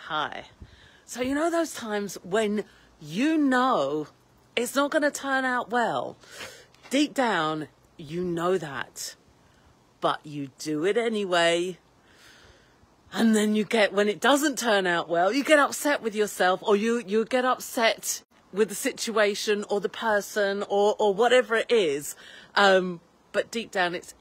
high. So you know those times when you know it's not going to turn out well. Deep down, you know that. But you do it anyway. And then when it doesn't turn out well, you get upset with yourself, or you get upset with the situation or the person or whatever it is. But deep down, it's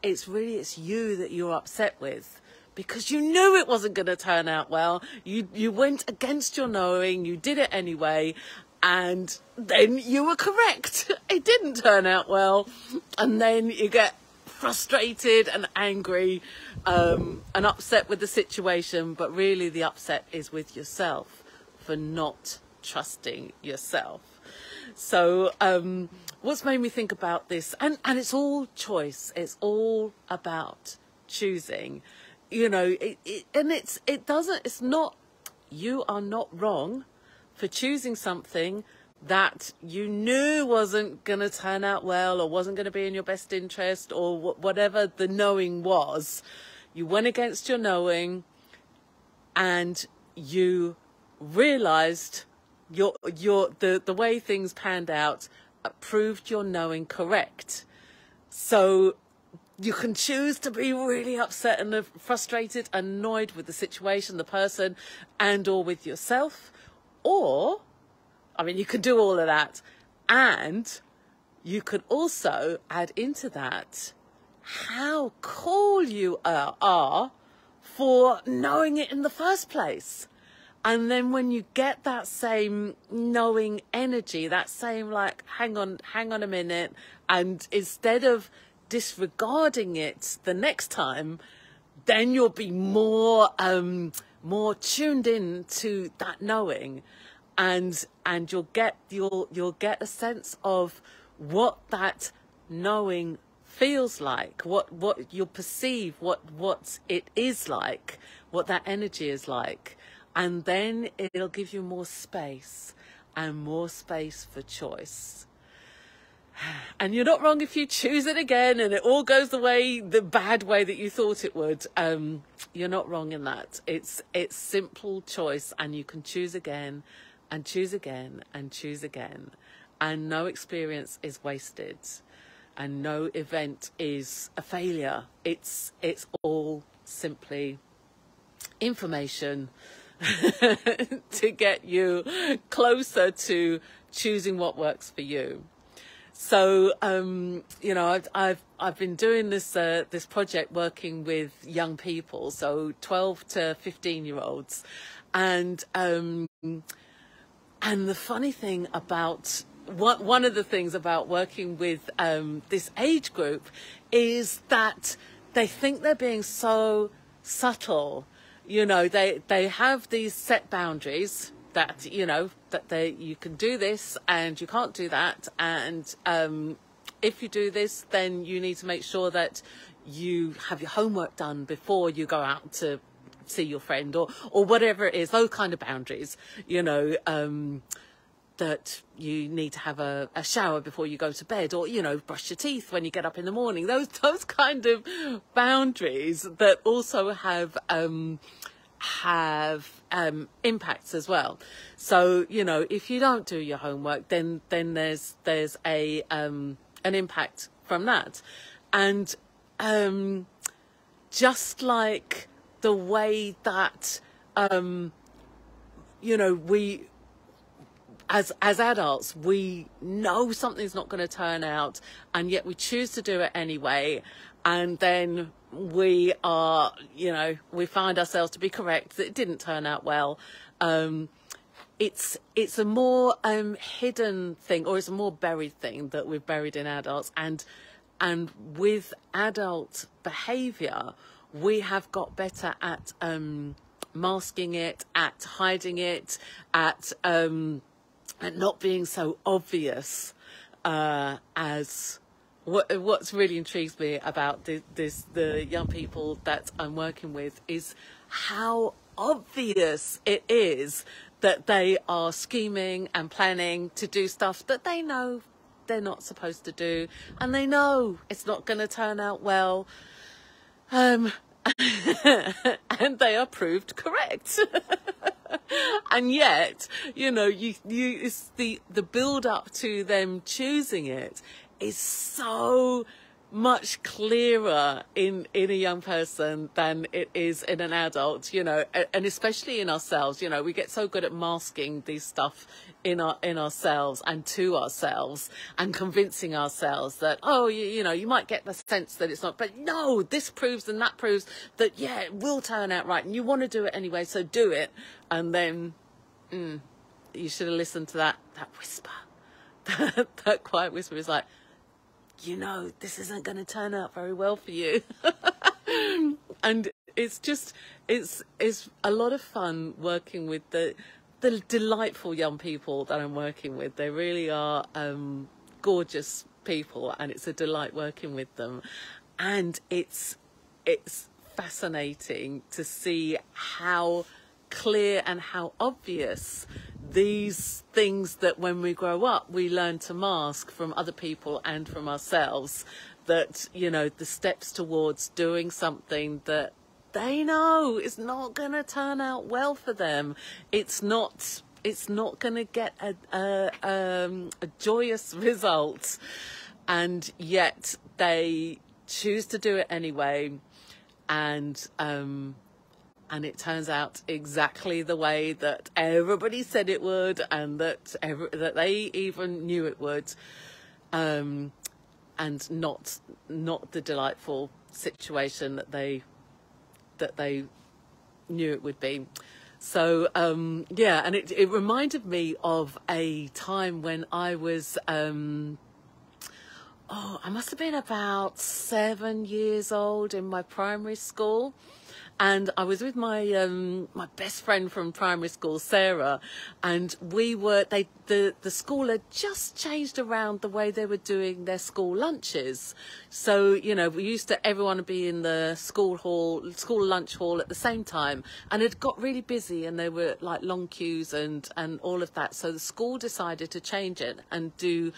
you that you're upset with, because you knew it wasn't going to turn out well. You went against your knowing, you did it anyway, and then you were correct. It didn't turn out well. And then you get frustrated and angry and upset with the situation, but really the upset is with yourself for not trusting yourself. So what's made me think about this, and it's all choice, it's all about choosing, you know, it's not, you are not wrong for choosing something that you knew wasn't going to turn out well, or wasn't going to be in your best interest, or whatever the knowing was. You went against your knowing, and you realized the way things panned out proved your knowing correct. So you can choose to be really upset and frustrated, annoyed with the situation, the person, and or with yourself. Or, I mean, you can do all of that, and you could also add into that how cool you are for knowing it in the first place. And then when you get that same knowing energy, that same like, hang on a minute, and instead of disregarding it the next time, then you'll be more tuned in to that knowing, and you'll get a sense of what that knowing feels like, what you'll perceive, what it is like, what that energy is like. And then it'll give you more space for choice. And you're not wrong if you choose it again and it all goes the bad way that you thought it would. You're not wrong in that. It's simple choice, and you can choose again and choose again and choose again. And no experience is wasted, and no event is a failure. It's all simply information to get you closer to choosing what works for you. So you know, I've been doing this project working with young people, so 12 to 15-year-olds, and the funny thing about one of the things about working with this age group is that they think they're being so subtle. You know, they have these set boundaries that, you know, that you can do this and you can't do that. And if you do this, then you need to make sure that you have your homework done before you go out to see your friend, or whatever it is, those kind of boundaries, you know, that you need to have a shower before you go to bed, or, you know, brush your teeth when you get up in the morning. Those kind of boundaries that also have impacts as well. So, you know, if you don't do your homework, then there's an impact from that. And just like the way that you know, we as adults, we know something's not going to turn out, and yet we choose to do it anyway, and then we are, you know, we find ourselves to be correct that it didn't turn out well. It's a more hidden thing, or it's a more buried thing that we've buried in adults, and with adult behavior, we have got better at masking it, at hiding it, at not being so obvious. As what's really intrigues me about the young people that I'm working with is how obvious it is that they are scheming and planning to do stuff that they know they're not supposed to do, and they know it's not going to turn out well, and they are proved correct. And yet, you know, it's the build up to them choosing it is so much clearer in a young person than it is in an adult, you know, and especially in ourselves. You know, we get so good at masking these stuff in ourselves and to ourselves, and convincing ourselves that, oh, you know, you might get the sense that it's not, but no, this proves and that proves that, yeah, it will turn out right, and you want to do it anyway, so do it. And then you should have listened to that whisper. That quiet whisper is like, you know, this isn't going to turn out very well for you. And it's a lot of fun working with the delightful young people that I'm working with. They really are gorgeous people, and it's a delight working with them. And it's fascinating to see how clear and how obvious these things that when we grow up we learn to mask from other people and from ourselves, that, you know, the steps towards doing something that they know is not going to turn out well for them, it's not going to get a joyous result, and yet they choose to do it anyway, and it turns out exactly the way that everybody said it would, and that they even knew it would, and not the delightful situation that they knew it would be. So yeah, and it reminded me of a time when I was I must have been about 7 years old, in my primary school. And I was with my my best friend from primary school, Sarah, and the school had just changed around the way they were doing their school lunches. So, you know, we used to everyone would be in the school lunch hall at the same time, and it got really busy, and there were like long queues and all of that. So the school decided to change it and do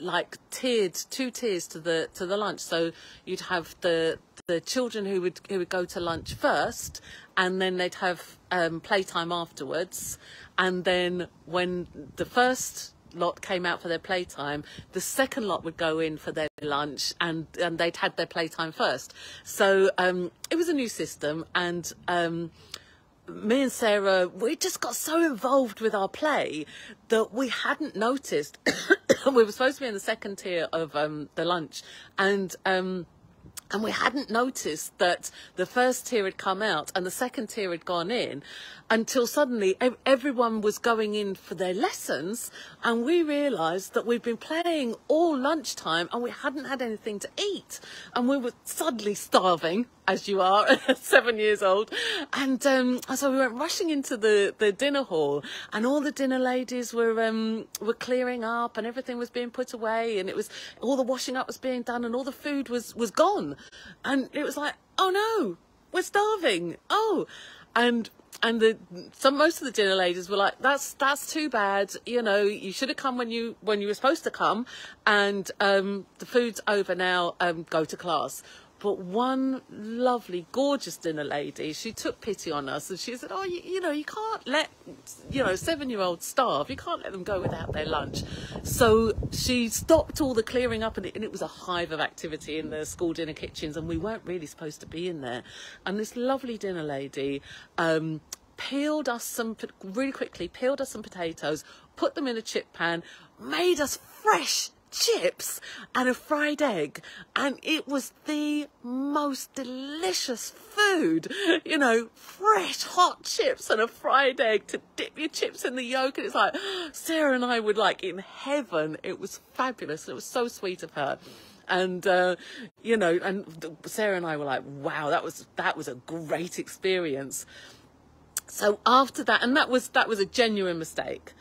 like two tiers to the lunch. So you'd have the children who would go to lunch first, and then they'd have playtime afterwards, and then when the first lot came out for their playtime, the second lot would go in for their lunch, and they'd had their playtime first. So it was a new system, and me and Sarah, we just got so involved with our play that we hadn't noticed. We were supposed to be in the second tier of the lunch, and we hadn't noticed that the first tier had come out and the second tier had gone in, until suddenly everyone was going in for their lessons, and we realised that we'd been playing all lunchtime and we hadn't had anything to eat, and we were suddenly starving, as you are at 7 years old. And so we went rushing into the dinner hall, and all the dinner ladies were clearing up, and everything was being put away, and it was all the washing up was being done, and all the food was gone, and it was like, oh no, we're starving. Oh, and most of the dinner ladies were like, that's too bad, you know, you should have come when you were supposed to come, and the food's over now, go to class. But one lovely, gorgeous dinner lady, she took pity on us, and she said, oh, you know, you can't let, you know, 7-year-olds starve. You can't let them go without their lunch. So she stopped all the clearing up, and it was a hive of activity in the school dinner kitchens, and we weren't really supposed to be in there. And this lovely dinner lady peeled us some potatoes, put them in a chip pan, made us fresh chips and a fried egg, and it was the most delicious food, you know, fresh hot chips and a fried egg to dip your chips in the yolk. And it's like, Sarah and I were like in heaven. It was fabulous. It was so sweet of her. And you know, and Sarah and I were like, wow, that was a great experience. So after that, and that was a genuine mistake.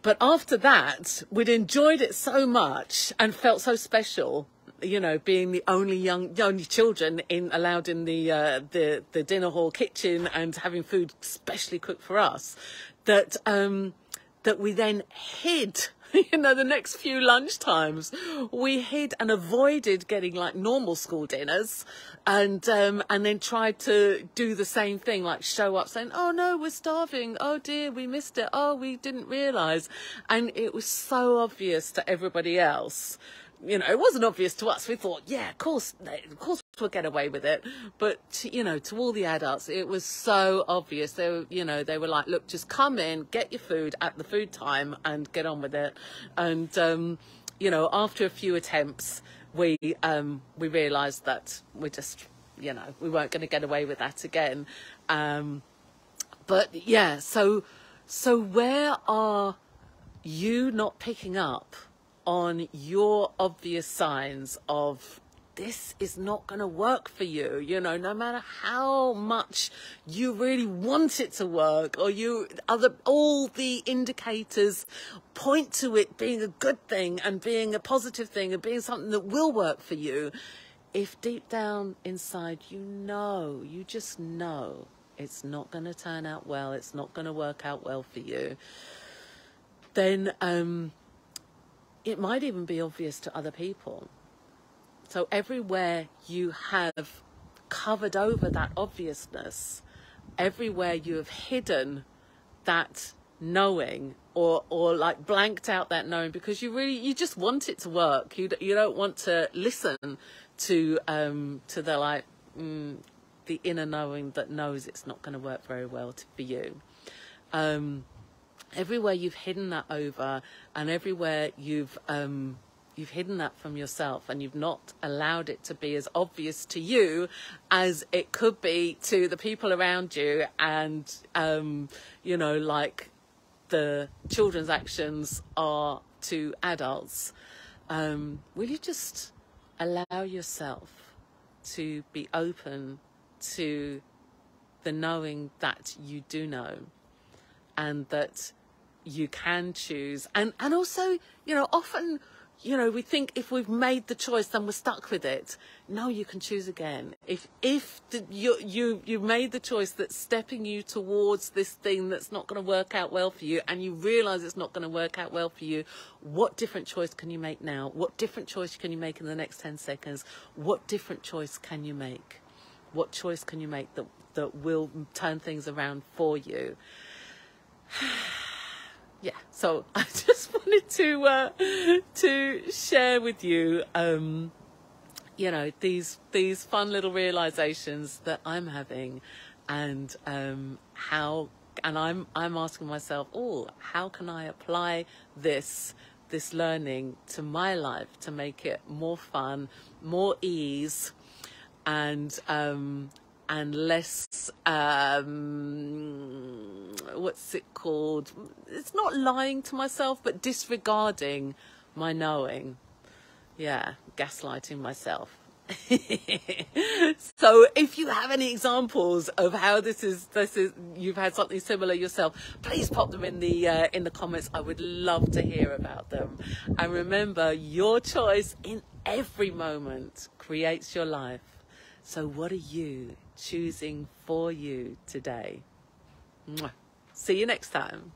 But after that, we'd enjoyed it so much and felt so special, you know, being the only children allowed in the dinner hall kitchen and having food specially cooked for us, that we then hid You know, the next few lunchtimes, we hid and avoided getting like normal school dinners, and then tried to do the same thing, like show up saying, "Oh no, we're starving. Oh dear, we missed it. Oh, we didn't realise," and it was so obvious to everybody else. You know, it wasn't obvious to us. We thought, yeah, of course we'll get away with it. But, you know, to all the adults, it was so obvious. They were, you know, they were like, look, just come in, get your food at the food time and get on with it. And, you know, after a few attempts, we realised that we just, you know, we weren't going to get away with that again. But, yeah, so where are you not picking up on your obvious signs of this is not going to work for you? You know, no matter how much you really want it to work, or all the indicators point to it being a good thing and being a positive thing and being something that will work for you. If deep down inside you just know it's not going to turn out well, it's not going to work out well for you, then it might even be obvious to other people. So everywhere you have covered over that obviousness, everywhere you have hidden that knowing, or like blanked out that knowing, because you just want it to work. You don't want to listen to the like the inner knowing that knows it's not going to work very well for you. Everywhere you've hidden that over, and everywhere you've hidden that from yourself, and you've not allowed it to be as obvious to you as it could be to the people around you, and you know, like the children's actions are to adults. Will you just allow yourself to be open to the knowing that you do know, and that you can choose, and also, you know, often, you know, we think if we've made the choice, then we're stuck with it. No, you can choose again. If you've made the choice that's stepping you towards this thing that's not going to work out well for you, and you realise it's not going to work out well for you, what different choice can you make now? What different choice can you make in the next 10 seconds? What different choice can you make? What choice can you make that will turn things around for you? Yeah, so I just wanted to share with you, you know, these fun little realizations that I'm having, and I'm asking myself, how can I apply this learning to my life to make it more fun, more ease, and less, what's it called? It's not lying to myself, but disregarding my knowing. Yeah, gaslighting myself. So if you have any examples of how this is you've had something similar yourself, please pop them in the comments. I would love to hear about them. And remember, your choice in every moment creates your life. So what are you choosing for you today? Mwah. See you next time.